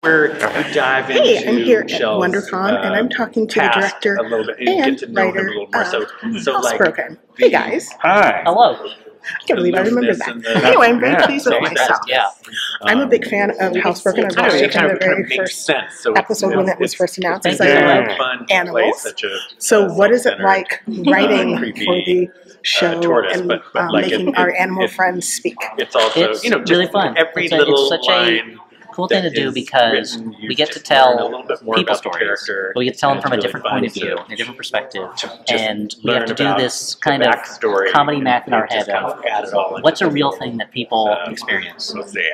Where you dive into Hey, I'm here at Shell's, WonderCon, and I'm talking to the past director a little bit, and and get to know him a writer little more. So like Housebroken. Hey guys, Hi. Hello. I can't believe I remember that. Anyway, I'm very pleased with myself. Yeah. I'm a big fan of Housebroken. I've watched it from the very first episode when it was first announced. Because I love animals. So what is it like writing for the show and making our animal friends speak? It's also, It's really fun. It's such a cool thing to do because we get to tell people stories. We get to tell them from a different point of view, a different perspective, and we have to do this kind of comedy math in our head of what's a real thing that people experience.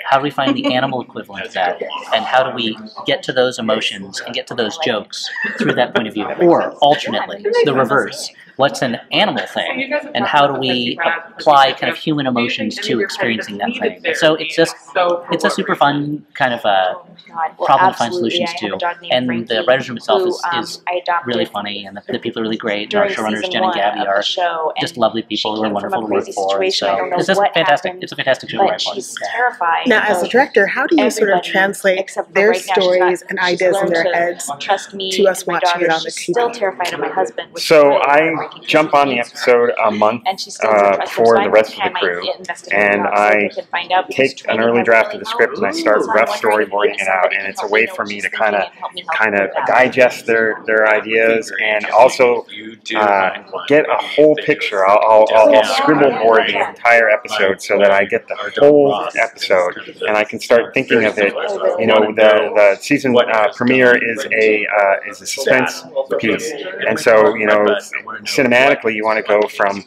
How do we find the animal equivalent of that, and how do we get to those emotions and get to those jokes through that point of view, or alternately, the reverse. What's an animal thing, and how do we apply kind of human emotions to experiencing that thing? So it's a super fun kind of problem to find solutions to. And the writer's room itself is really funny, and the people are really great. And our showrunners, Jen and Gabby, are just lovely people who are wonderful to work for. So it's just fantastic. It's a fantastic show to write for. Now, as a director, how do you sort of translate their stories and ideas in their heads to us watching it on the TV? So I jump on the episode a month for the rest of the crew, and I take an early draft of the script and I start rough storyboarding it out, and it's a way for me to kind of digest their ideas and also get a whole picture. I'll scribble board the entire episode so that I get the whole episode, and I can start thinking of it. You know, the season premiere is a suspense piece, and so you know, cinematically you want to go from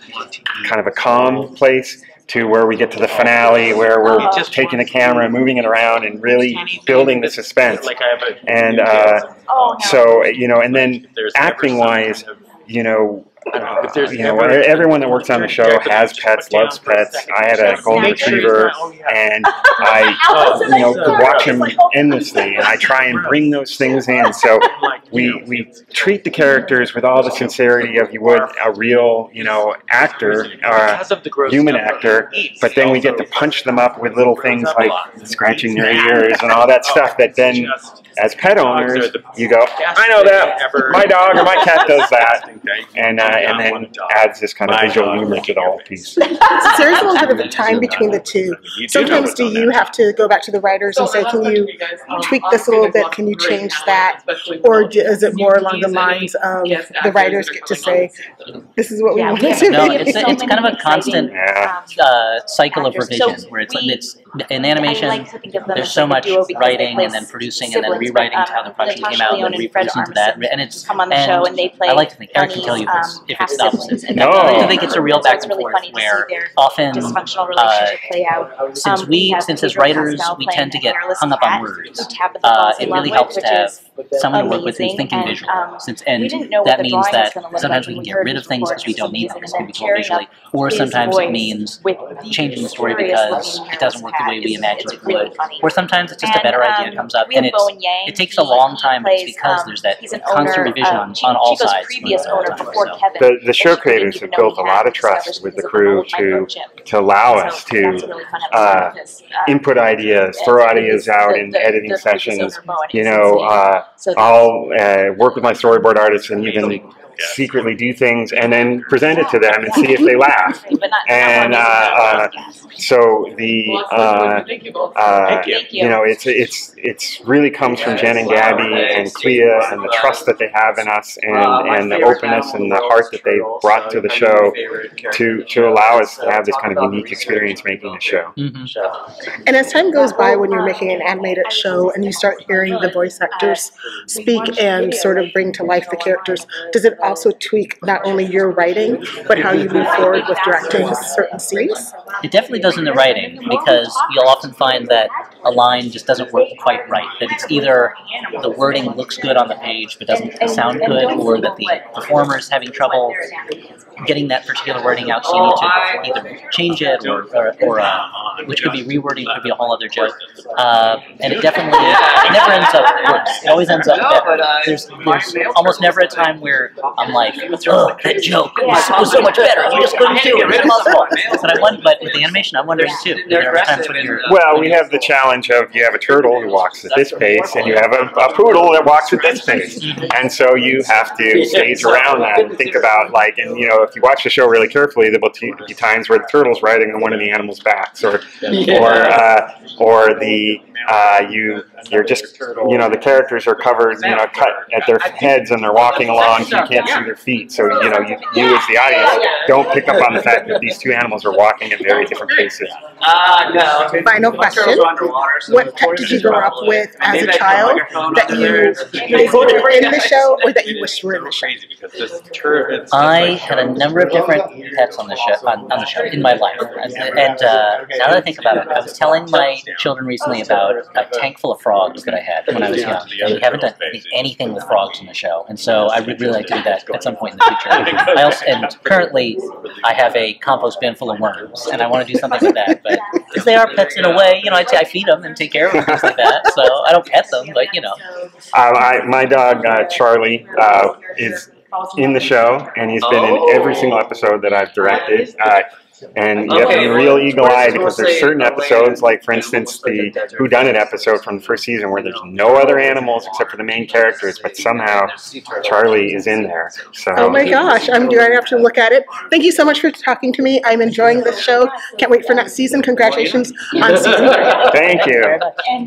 kind of a calm place to where we get to the finale, where we're just taking the camera and moving it around and really building the suspense. And so, you know, and then acting-wise, you know, everyone that works on the show has pets, loves pets. I had a golden retriever, and I, you know, could watch him endlessly, and I try and bring those things in. So we treat the characters with all the sincerity of you would a real, you know, actor, human actor, but then we get to punch them up with little things like scratching their ears and all that stuff that then, as pet owners, you go, I know that, my dog or my cat does that, and then adds this kind of visual humor to the whole piece. So there's a little bit of a time between the two. Sometimes do you have to go back to the writers and say, can you tweak this a little bit, can you change that, or is it more along the lines of the writers get to say, this is what we want to do? No, it's kind of a constant cycle of revision, where it's in animation, there's so much writing and then producing and then rewriting to how the project came out and then reproducing to that, and it's I like to think Eric can tell you this if it's the opposite. And I like to think it's a real back and forth where often since as writers we tend to get hung up on words. It really helps to have someone to work with who's thinking visually, and that means that sometimes we can get rid of things because we don't need them, because they can be told visually, or sometimes it means changing the story because it doesn't work the way we imagined it would, or sometimes it's just a better idea comes up, and it takes a long time, but it's because there's that constant revision on all sides. The show creators have built a lot of trust with the crew to allow us to input ideas, throw ideas out in editing sessions. You know, I'll work with my storyboard artists and even secretly do things and then present it to them and see if they laugh. And so you know, it's really comes from Jen and Gabby and Clea and the trust that they have in us and the openness and the heart that they brought to the show to allow us to have this kind of unique experience making a show. And as time goes by, when you're making an animated show and you start hearing the voice actors speak and sort of bring to life the characters, does it also tweak not only your writing, but how you move forward with directing certain scenes? It definitely does in the writing, because you'll often find that a line just doesn't work quite right. That it's either the wording looks good on the page but doesn't sound good, or that the performer is having trouble getting that particular wording out, so you need to either change it or which could be rewording, could be a whole other joke. And it never ends up worse. It always ends up better. There's almost never a time where I'm like, oh, that joke was so much better. You just couldn't do it. It's impossible. But with the animation, I'm wondering too. There are times when you're... Well, we have the challenge of you have a turtle who walks at this pace, and you have a poodle that walks at this pace. And so you have to stage around that and think about, like, and you know, if you watch the show really carefully, there will be times where the turtle's riding on one of the animals' backs, or you're just, you know, the characters are covered, you know, cut at their heads, and they're walking along, so you can't see their feet. So, you know, you as the audience don't pick up on the fact that these two animals are walking at very different paces. No. Final question. What pet did you grow up with as a child that you were in the show or that you wish were in the show? I had a number of different pets on the show in my life. And now that I think about it, I was telling my children recently about a tank full of frogs that I had when I was young. And we haven't done anything with frogs in the show. And so I would really like to do that at some point in the future. And currently, I have a compost bin full of worms, and I want to do something with that. But because they are pets in a way, you know, I feed them and take care of them and things like that. So I don't pet them, but you know. My dog Charlie is in the show, and he's been in every single episode that I've directed. And you have to be real eagle-eyed because there's certain episodes, like for instance the Whodunit episode from the first season, where there's no other animals except for the main characters, but somehow Charlie is in there. So. Oh my gosh, I'm going to have to look at it. Thank you so much for talking to me. I'm enjoying this show. Can't wait for next season. Congratulations on season 3. Thank you.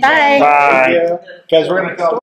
Bye. Bye. Guys, we're going to go.